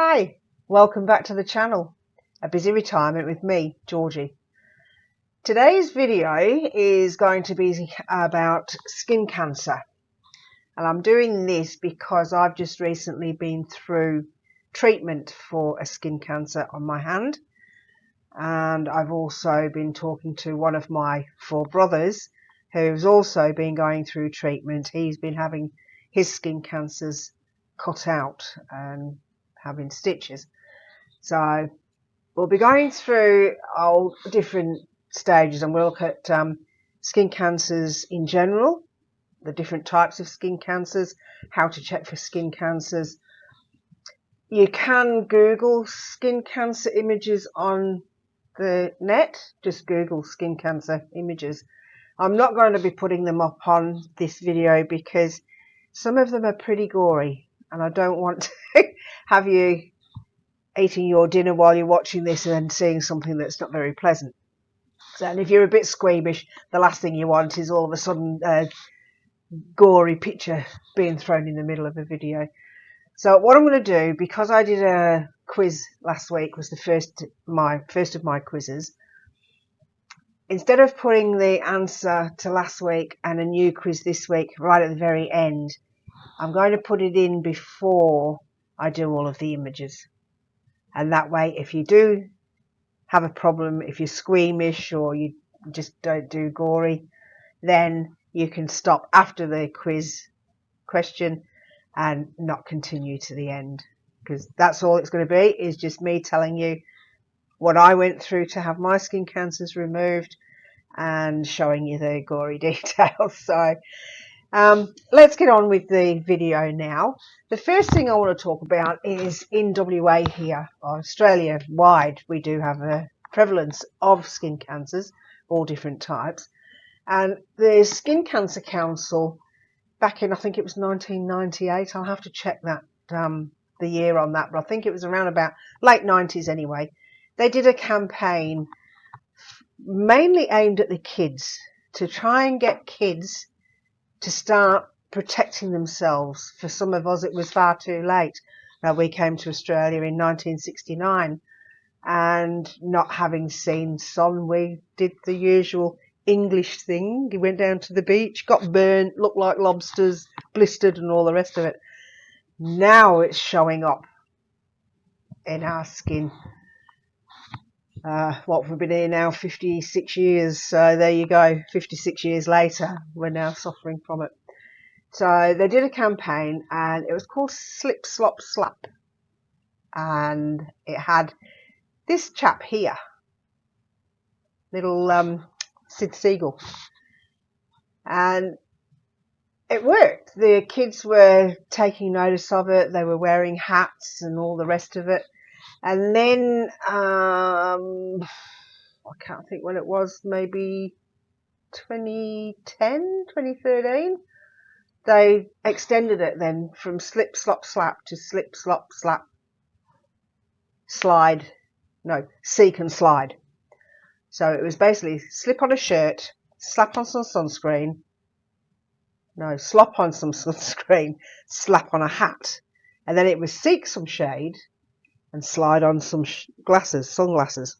Hi, welcome back to the channel. A busy retirement with me, Georgie. Today's video is going to be about skin cancer. And I'm doing this because I've just recently been through treatment for a skin cancer on my hand. And I've also been talking to one of my 4 brothers who's also been going through treatment. He's been having his skin cancers cut out and having stitches. So we'll be going through all different stages, and we'll look at skin cancers in general, the different types of skin cancers, how to check for skin cancers. You can Google skin cancer images on the net. Just Google skin cancer images. I'm not going to be putting them up on this video because some of them are pretty gory, and I don't want to have you eating your dinner while you're watching this and then seeing something that's not very pleasant. So, and if you're a bit squeamish, the last thing you want is all of a sudden a gory picture being thrown in the middle of a video. So what I'm going to do, because I did a quiz last week, was the first of my quizzes. Instead of putting the answer to last week and a new quiz this week right at the very end, I'm going to put it in before I do all of the images. And that way, if you do have a problem, if you're squeamish or you just don't do gory, then you can stop after the quiz question and not continue to the end. Because that's all it's going to be, is just me telling you what I went through to have my skin cancers removed and showing you the gory details. So let's get on with the video now. The first thing I want to talk about is in WA here, or Australia wide, we do have a prevalence of skin cancers, all different types. And the Skin Cancer Council, back in, I think it was 1998, I'll have to check that the year on that, but I think it was around about late 90s anyway. They did a campaign mainly aimed at the kids, to try and get kids to start protecting themselves. For some of us, it was far too late. We came to Australia in 1969, and not having seen sun, we did the usual English thing. We went down to the beach, got burnt, looked like lobsters, blistered and all the rest of it. Now it's showing up in our skin. What, we've been here now 56 years, so there you go, 56 years later, we're now suffering from it. So they did a campaign, and it was called Slip, Slop, Slap. And it had this chap here, little Sid Siegel. And it worked. The kids were taking notice of it. They were wearing hats and all the rest of it. And then, I can't think when it was, maybe 2010, 2013. They extended it then from Slip, Slop, Slap to Slip, Slop, Slap, Slide. No, Seek and Slide. So it was basically slip on a shirt, slap on some sunscreen. No, slop on some sunscreen, slap on a hat. And then it was seek some shade and slide on some sunglasses.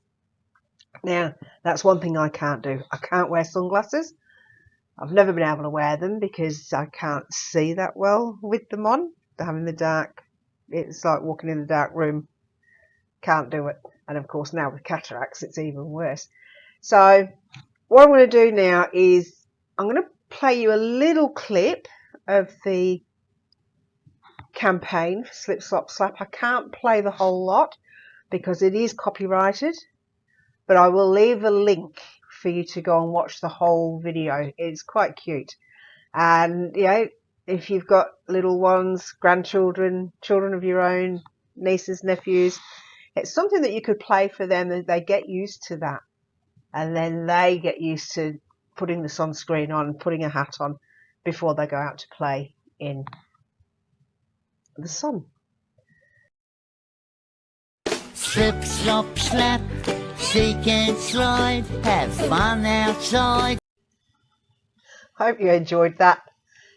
Now, that's one thing I can't do. I can't wear sunglasses. I've never been able to wear them because I can't see that well with them on. Having the dark, it's like walking in a dark room. Can't do it. And of course now with cataracts it's even worse. So what I'm going to do now is I'm going to play you a little clip of the campaign for Slip, Slop, Slap. I can't play the whole lot because it is copyrighted, but I will leave a link for you to go and watch the whole video. It's quite cute. And you know, if you've got little ones, grandchildren, children of your own, nieces, nephews, it's something that you could play for them, and they get used to that. And then they get used to putting the sunscreen on, putting a hat on before they go out to play in the sun. Slip, slop, slap, seek and slide, have fun outside. Hope you enjoyed that.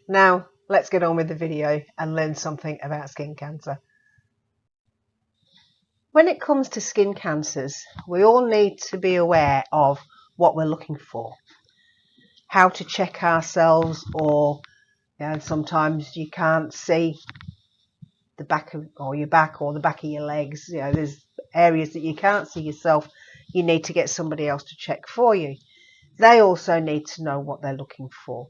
Now let's get on with the video and learn something about skin cancer. When it comes to skin cancers, we all need to be aware of what we're looking for, how to check ourselves, or sometimes you can't see the back of your back or the back of your legs. There's areas that you can't see yourself. You need to get somebody else to check for you. They also need to know what they're looking for.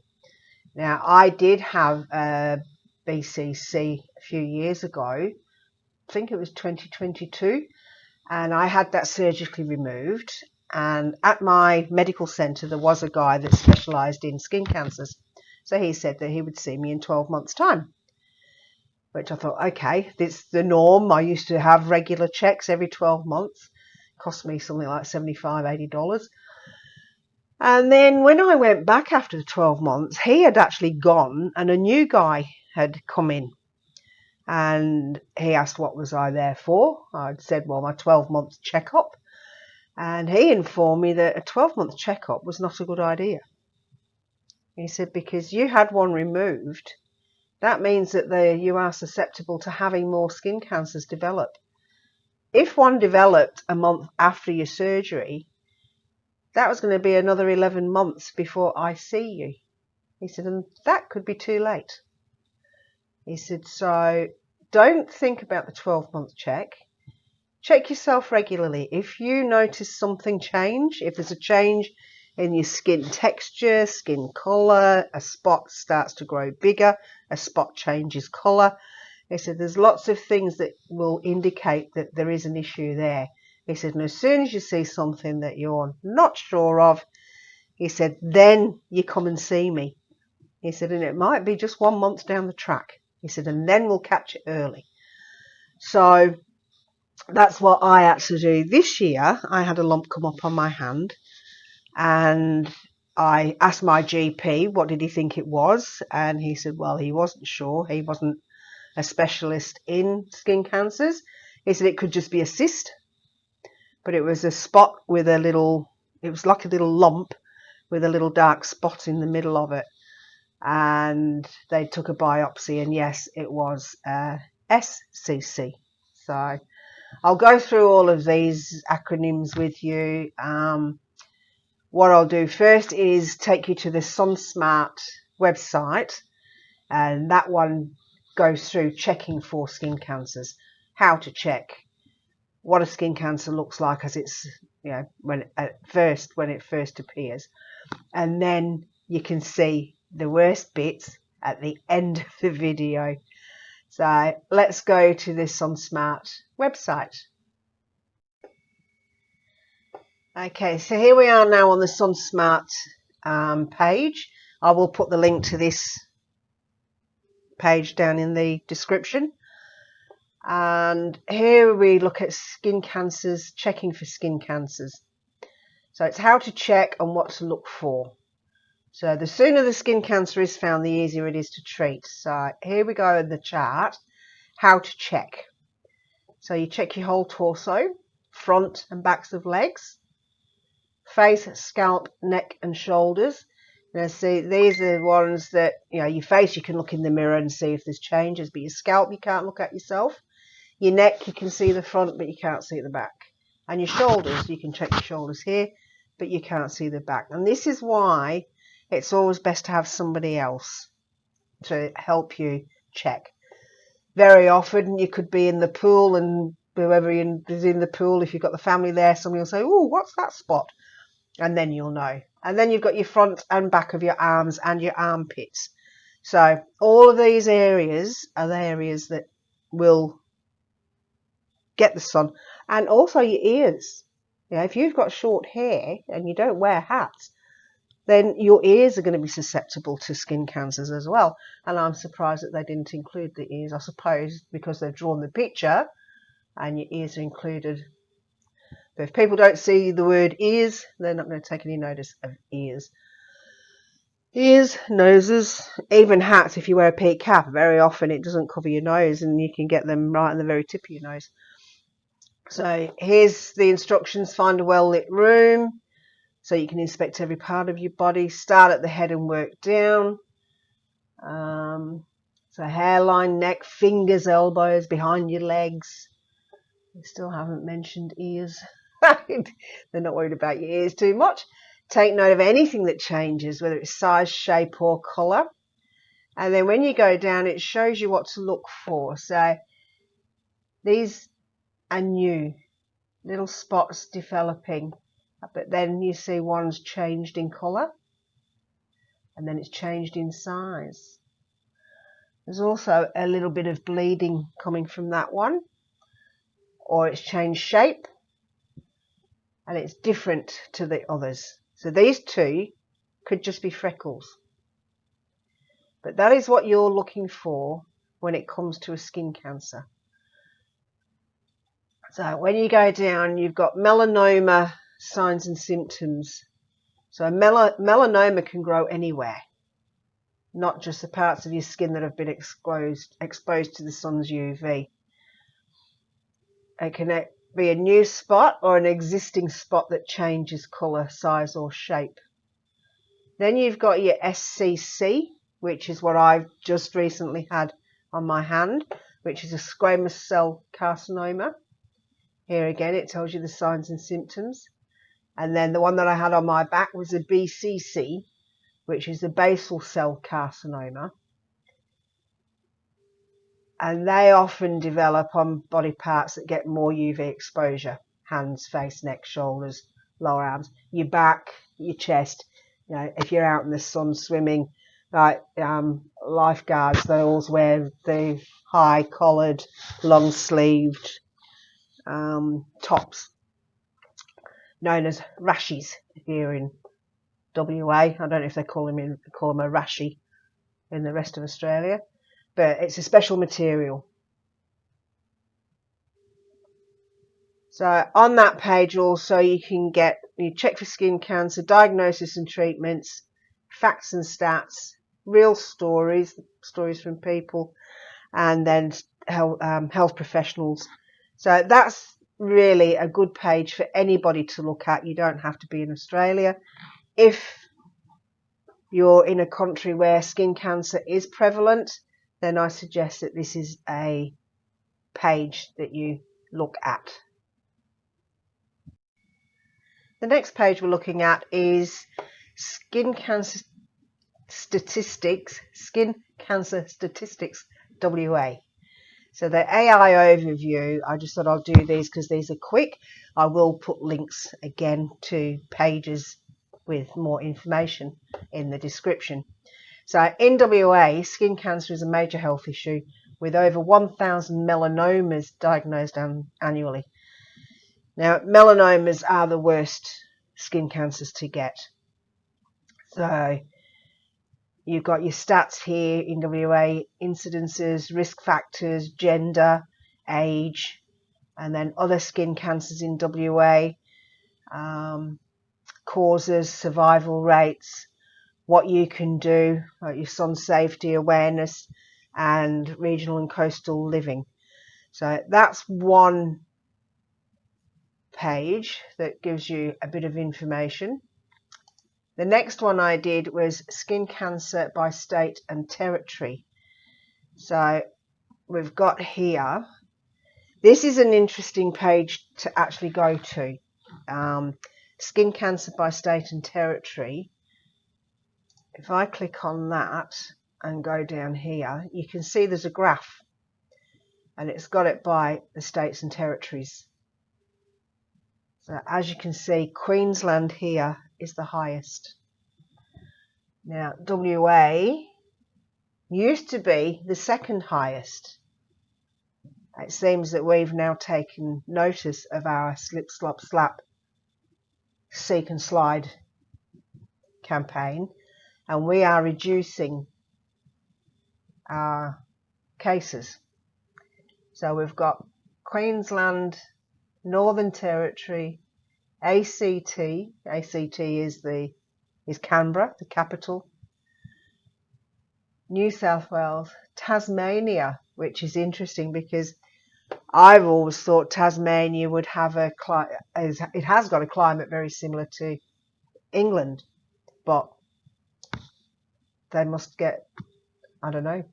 Now, I did have a BCC a few years ago. I think it was 2022, and I had that surgically removed. And at my medical centre, there was a guy that specialised in skin cancers. So he said that he would see me in 12 months' time, which I thought, okay, this is the norm. I used to have regular checks every 12 months. It cost me something like $75, $80. And then when I went back after the 12 months, he had actually gone and a new guy had come in. And he asked what was I there for. I'd said, well, my 12-month checkup. And he informed me that a 12-month checkup was not a good idea. He said, because you had one removed, that means that you are susceptible to having more skin cancers develop. If one developed a month after your surgery, that was going to be another 11 months before I see you. He said, and that could be too late. He said, so don't think about the 12-month check. Check yourself regularly. If you notice something change, if there's a change in your skin texture, skin colour, a spot starts to grow bigger, a spot changes colour. He said, there's lots of things that will indicate that there is an issue there. He said, and as soon as you see something that you're not sure of, he said, then you come and see me. He said, and it might be just 1 month down the track. He said, and then we'll catch it early. So that's what I had to do this year. I had a lump come up on my hand, and I asked my GP, what did he think it was? And he said, well, he wasn't sure. He wasn't a specialist in skin cancers. He said it could just be a cyst. But it was a spot with it was like a little lump with a little dark spot in the middle of it. And they took a biopsy, and yes, it was SCC. So I'll go through all of these acronyms with you. What I'll do first is take you to the SunSmart website, and that one goes through checking for skin cancers, how to check, what a skin cancer looks like as it's, when it first appears. And then you can see the worst bits at the end of the video. So let's go to this SunSmart website. Okay, so here we are now on the SunSmart page. I will put the link to this page down in the description. And here we look at skin cancers, checking for skin cancers. So it's how to check and what to look for. So the sooner the skin cancer is found, the easier it is to treat. So here we go in the chart, how to check. So you check your whole torso, front and backs of legs, face, scalp, neck and shoulders. Now see, these are the ones that, your face you can look in the mirror and see if there's changes, but your scalp you can't look at yourself. Your neck, you can see the front, but you can't see the back. And your shoulders, you can check your shoulders here, but you can't see the back. And this is why it's always best to have somebody else to help you check. Very often you could be in the pool, and whoever is in the pool, if you've got the family there, somebody will say, oh, what's that spot? And then you'll know. And then you've got your front and back of your arms and your armpits. So all of these areas are the areas that will get the sun. And also your ears. If you've got short hair and you don't wear hats, then your ears are going to be susceptible to skin cancers as well. And I'm surprised that they didn't include the ears. I suppose because they've drawn the picture and your ears are included. But if people don't see the word ears, they're not going to take any notice of ears. Ears, noses, even hats. If you wear a peak cap, very often it doesn't cover your nose, and you can get them right in the very tip of your nose. So here's the instructions. Find a well-lit room so you can inspect every part of your body. Start at the head and work down. So hairline, neck, fingers, elbows, behind your legs. We still haven't mentioned ears. They're not worried about your ears too much. Take note of anything that changes, whether it's size, shape or colour. And then when you go down, it shows you what to look for. So these are new, little spots developing, but then you see one's changed in colour and then it's changed in size. There's also a little bit of bleeding coming from that one, or it's changed shape and it's different to the others. So these two could just be freckles. But that is what you're looking for when it comes to a skin cancer. So when you go down, you've got melanoma signs and symptoms. So melanoma can grow anywhere, not just the parts of your skin that have been exposed to the sun's UV. It can be a new spot or an existing spot that changes colour, size or shape. Then you've got your SCC, which is what I've just recently had on my hand, which is a squamous cell carcinoma. Here again, it tells you the signs and symptoms. And then the one that I had on my back was a BCC, which is a basal cell carcinoma. And they often develop on body parts that get more UV exposure: hands, face, neck, shoulders, lower arms, your back, your chest. You know, if you're out in the sun swimming, like lifeguards, they always wear the high collared, long sleeved tops, known as rashies here in WA. I don't know if they call them a rashi in the rest of Australia, but it's a special material. So on that page also you check for skin cancer, diagnosis and treatments, facts and stats, real stories from people, and then health professionals. So that's really a good page for anybody to look at. You don't have to be in Australia. If you're in a country where skin cancer is prevalent, then I suggest that this is a page that you look at. The next page we're looking at is Skin Cancer Statistics WA. So the AI overview, I just thought I'll do these because these are quick. I will put links again to pages with more information in the description. So in WA, skin cancer is a major health issue with over 1,000 melanomas diagnosed annually. Now, melanomas are the worst skin cancers to get. So you've got your stats here in WA: incidences, risk factors, gender, age, and then other skin cancers in WA, causes, survival rates, what you can do, like your sun safety awareness, and regional and coastal living. So that's one page that gives you a bit of information. The next one I did was skin cancer by state and territory. So we've got here, this is an interesting page to actually go to. Skin cancer by state and territory. If I click on that and go down here, you can see there's a graph and it's got it by the states and territories. So as you can see, Queensland here is the highest. Now, WA used to be the second highest. It seems that we've now taken notice of our slip, slop, slap, seek and slide campaign, and we are reducing our cases. So we've got Queensland, Northern Territory, ACT is Canberra, the capital, New South Wales, Tasmania, which is interesting because I've always thought Tasmania would have it has got a climate very similar to England, but they must get, I don't know,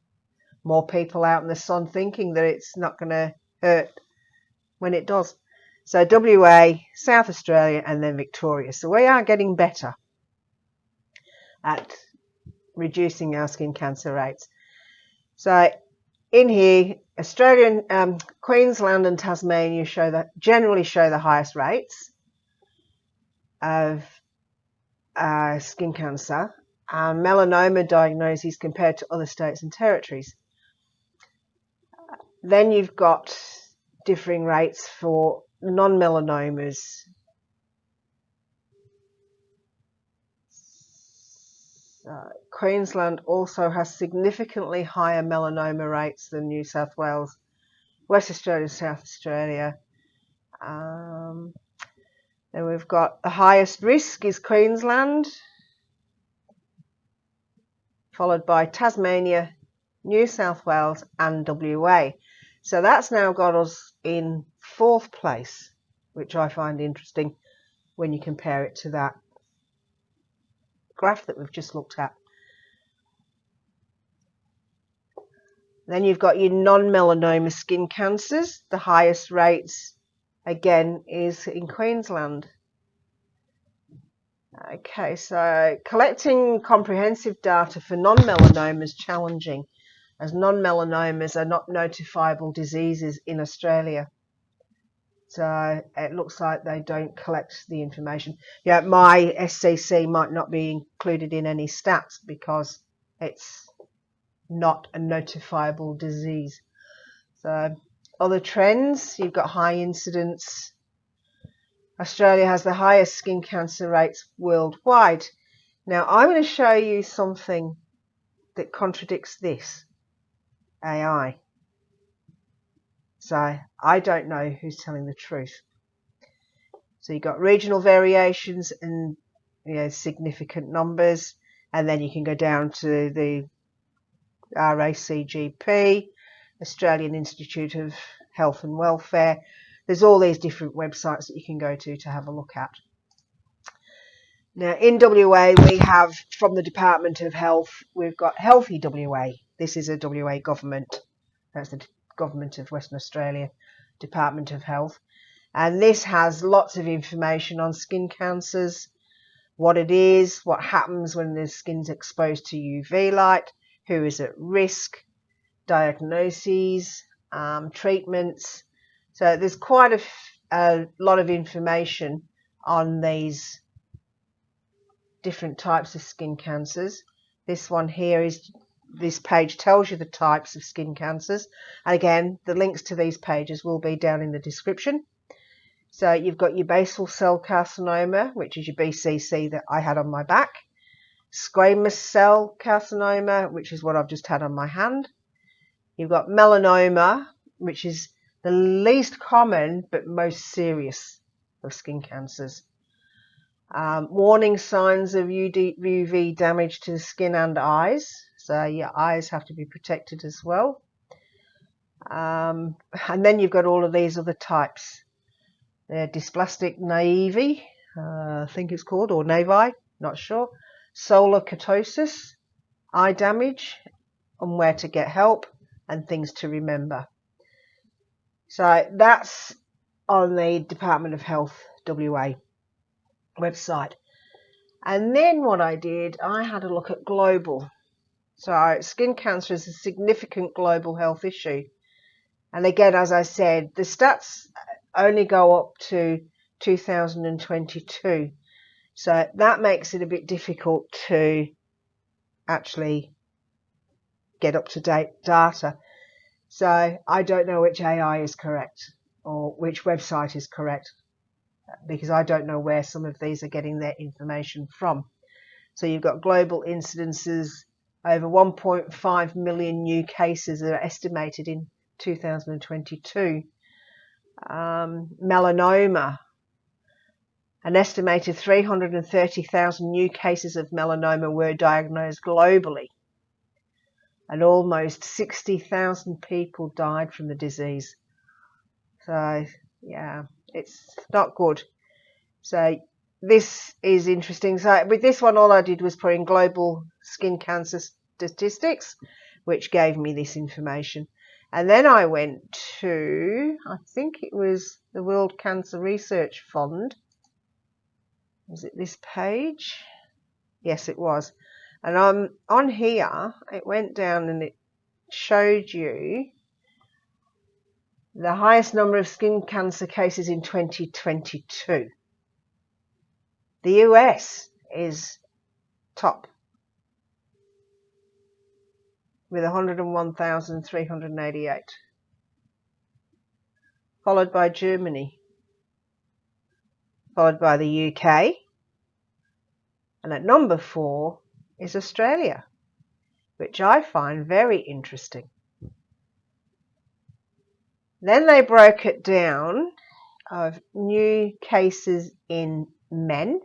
more people out in the sun thinking that it's not going to hurt when it does. So WA, South Australia, and then Victoria. So we are getting better at reducing our skin cancer rates. So in here, Australian, Queensland and Tasmania generally show the highest rates of skin cancer and melanoma diagnoses compared to other states and territories. Then you've got differing rates for non-melanomas. Queensland also has significantly higher melanoma rates than New South Wales, West Australia, South Australia. Then we've got the highest risk is Queensland, followed by Tasmania, New South Wales and WA. So that's now got us in 4th place, which I find interesting when you compare it to that graph that we've just looked at. Then you've got your non-melanoma skin cancers. The highest rates, again, is in Queensland. Okay, so collecting comprehensive data for non-melanoma is challenging, as non-melanomas are not notifiable diseases in Australia. So it looks like they don't collect the information. Yeah, my SCC might not be included in any stats because it's not a notifiable disease. So other trends, you've got high incidence. Australia has the highest skin cancer rates worldwide. Now I'm going to show you something that contradicts this AI. So I don't know who's telling the truth. So you've got regional variations and significant numbers, and then you can go down to the RACGP, Australian Institute of Health and Welfare. There's all these different websites that you can go to have a look at. Now in WA we have, from the Department of Health, we've got Healthy WA. This is a WA government. That's the Government of Western Australia Department of Health. And this has lots of information on skin cancers, what it is, what happens when the skin's exposed to UV light, who is at risk, diagnoses, treatments. So there's quite a lot of information on these different types of skin cancers. This one here is, this page tells you the types of skin cancers. And again, the links to these pages will be down in the description. So you've got your basal cell carcinoma, which is your BCC that I had on my back. Squamous cell carcinoma, which is what I've just had on my hand. You've got melanoma, which is the least common but most serious of skin cancers. Warning signs of UV damage to the skin and eyes. So your eyes have to be protected as well. And then you've got all of these other types. They're dysplastic naive, I think it's called, or navi, not sure. Solar keratosis, eye damage, and where to get help, and things to remember. So that's on the Department of Health WA website. And then what I did, I had a look at global. So skin cancer is a significant global health issue. And again, as I said, the stats only go up to 2022. So that makes it a bit difficult to actually get up-to-date data. So I don't know which AI is correct or which website is correct, because I don't know where some of these are getting their information from. So you've got global incidences, over 1.5 million new cases are estimated in 2022. Melanoma, an estimated 330,000 new cases of melanoma were diagnosed globally, and almost 60,000 people died from the disease. So yeah, it's not good. So this is interesting. So with this one, all I did was put in global skin cancer statistics, which gave me this information. And then I went to, I think it was the World Cancer Research Fund. Was it this page? Yes, it was. And on here, it went down and it showed you the highest number of skin cancer cases in 2022. The US is top with 101,388, followed by Germany, followed by the UK, and at number 4 is Australia, which I find very interesting. Then they broke it down of new cases in men.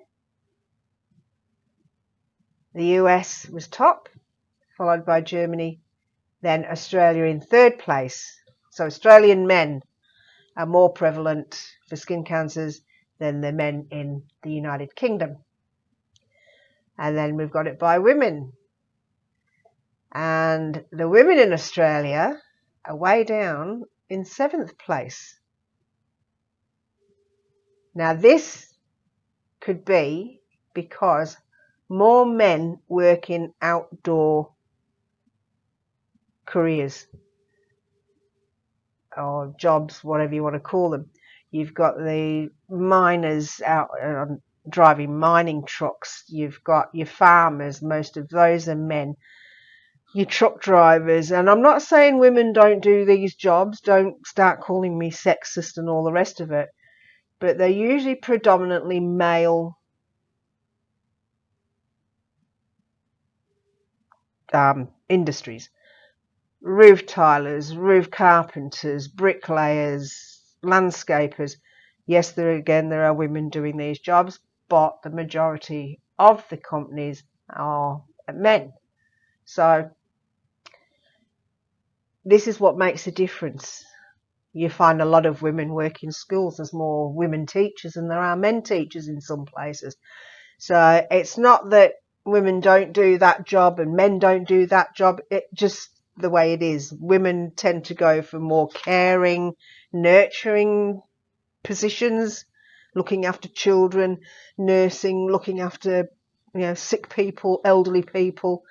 The US was top, followed by Germany, then Australia in 3rd place. So Australian men are more prevalent for skin cancers than the men in the United Kingdom. And then we've got it by women. And the women in Australia are way down in 7th place. Now this could be because more men work in outdoor careers or jobs, whatever you want to call them. You've got the miners out driving mining trucks. You've got your farmers, most of those are men. Your truck drivers, and I'm not saying women don't do these jobs, don't start calling me sexist and all the rest of it, but they're usually predominantly male industries. Roof tilers, roof carpenters, bricklayers, landscapers. Yes, there are women doing these jobs, but the majority of the companies are men. So this is what makes a difference. You find a lot of women work in schools. There's more women teachers than there are men teachers in some places. So it's not that women don't do that job and men don't do that job. It just the way it is. Women tend to go for more caring, nurturing positions, looking after children, nursing, looking after sick people, elderly people,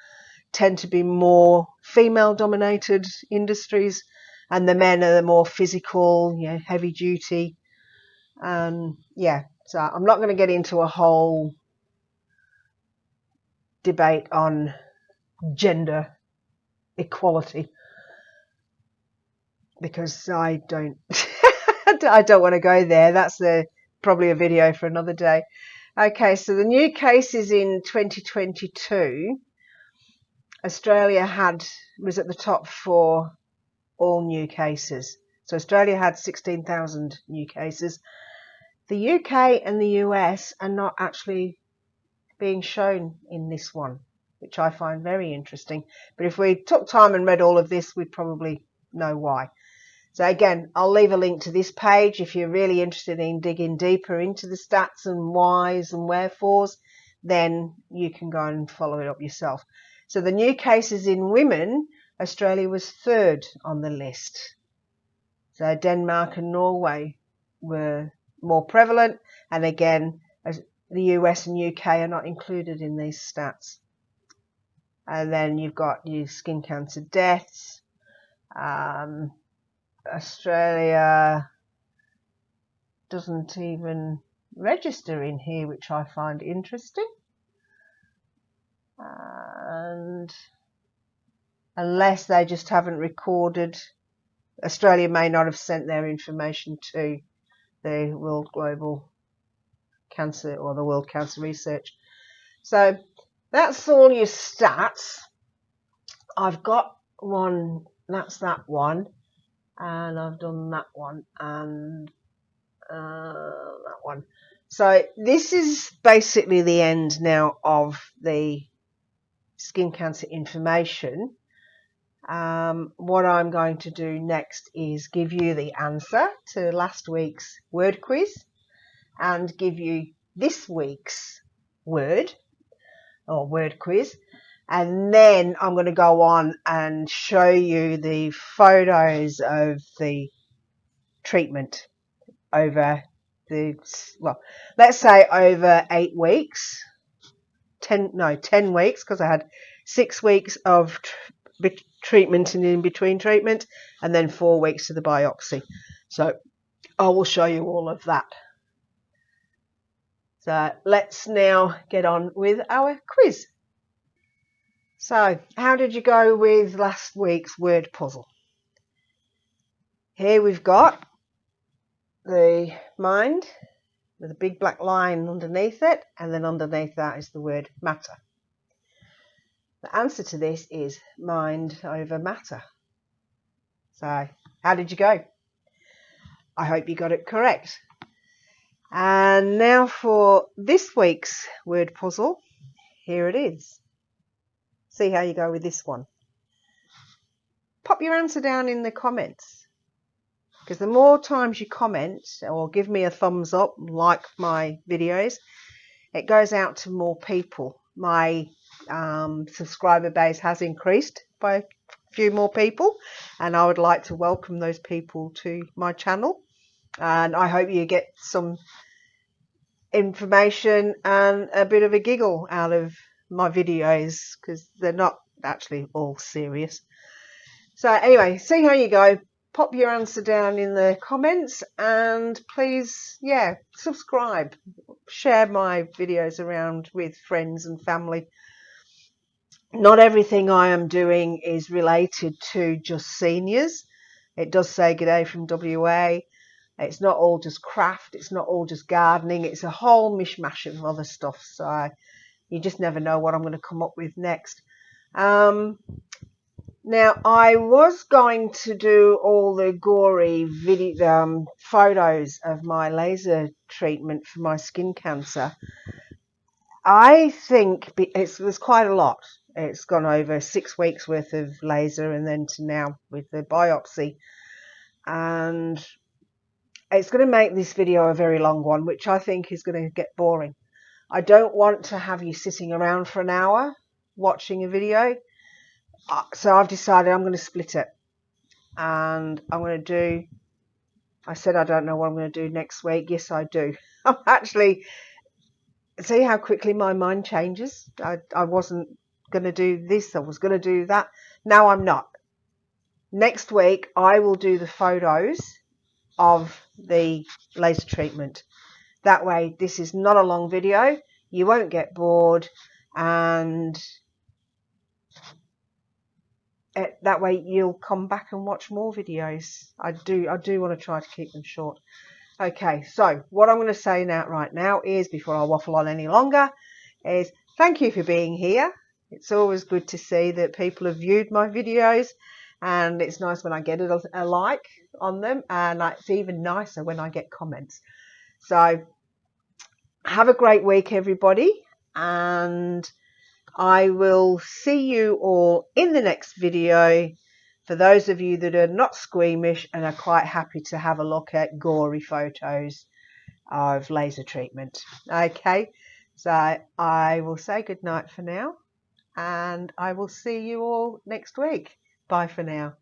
tend to be more female dominated industries, and the men are the more physical, heavy duty. So I'm not going to get into a whole debate on gender equality because I don't I don't want to go there. That's probably a video for another day. Okay, so the new cases in 2022, Australia was at the top for all new cases. So Australia had 16,000 new cases. The UK and the US are not actually being shown in this one, which I find very interesting. But if we took time and read all of this, we'd probably know why. So again, I'll leave a link to this page if you're really interested in digging deeper into the stats and whys and wherefores, then you can go and follow it up yourself. So the new cases in women, Australia was 3rd on the list. So Denmark and Norway were more prevalent, and again, the US and UK are not included in these stats. And then you've got your skin cancer deaths. Australia doesn't even register in here, which I find interesting. And unless they just haven't recorded, Australia may not have sent their information to the World Global Cancer or the World Cancer Research. So that's all your stats. I've got one, that's that one, and I've done that one and that one. So this is basically the end now of the skin cancer information. What I'm going to do next is give you the answer to last week's word quiz and give you this week's word or word quiz. and then I'm going to go on and show you the photos of the treatment over the, well, let's say over 8 weeks, 10 weeks, because I had 6 weeks of treatment and in between treatment, and then 4 weeks of the biopsy. So I will show you all of that. So let's now get on with our quiz. So how did you go with last week's word puzzle? Here we've got the mind with a big black line underneath it, and then underneath that is the word matter. The answer to this is mind over matter. So how did you go? I hope you got it correct. And now for this week's word puzzle, here it is. See how you go with this one. Pop your answer down in the comments, because the more times you comment or give me a thumbs up, like my videos, it goes out to more people. My subscriber base has increased by a few more people, and I would like to welcome those people to my channel. And I hope you get some information and a bit of a giggle out of my videos, because they're not actually all serious. So anyway, see how you go. Pop your answer down in the comments, and please, yeah, subscribe, share my videos around with friends and family. Not everything I am doing is related to just seniors. It does say g'day from WA. It's not all just craft, it's not all just gardening, it's a whole mishmash of other stuff. So you just never know what I'm going to come up with next. Now, I was going to do all the gory video, photos of my laser treatment for my skin cancer. I think it was quite a lot. It's gone over 6 weeks worth of laser, and then to now with the biopsy. And it's going to make this video a very long one, which I think is going to get boring. I don't want to have you sitting around for an hour watching a video. So I've decided I'm going to split it, and I'm going to do, I said I don't know what I'm going to do next week. Yes, I do. I'm actually, see how quickly my mind changes. I wasn't going to do this, I was going to do that. Now I'm not. Next week I will do the photos of the laser treatment. That way this is not a long video, you won't get bored, and that way you'll come back and watch more videos. I do want to try to keep them short. Okay, so what I'm going to say right now is, before I waffle on any longer, is thank you for being here. It's always good to see that people have viewed my videos, and it's nice when I get a like on them, and it's even nicer when I get comments. So have a great week, everybody, and I will see you all in the next video. For those of you that are not squeamish and are quite happy to have a look at gory photos of laser treatment. Okay, so I will say good night for now, and I will see you all next week. Bye for now.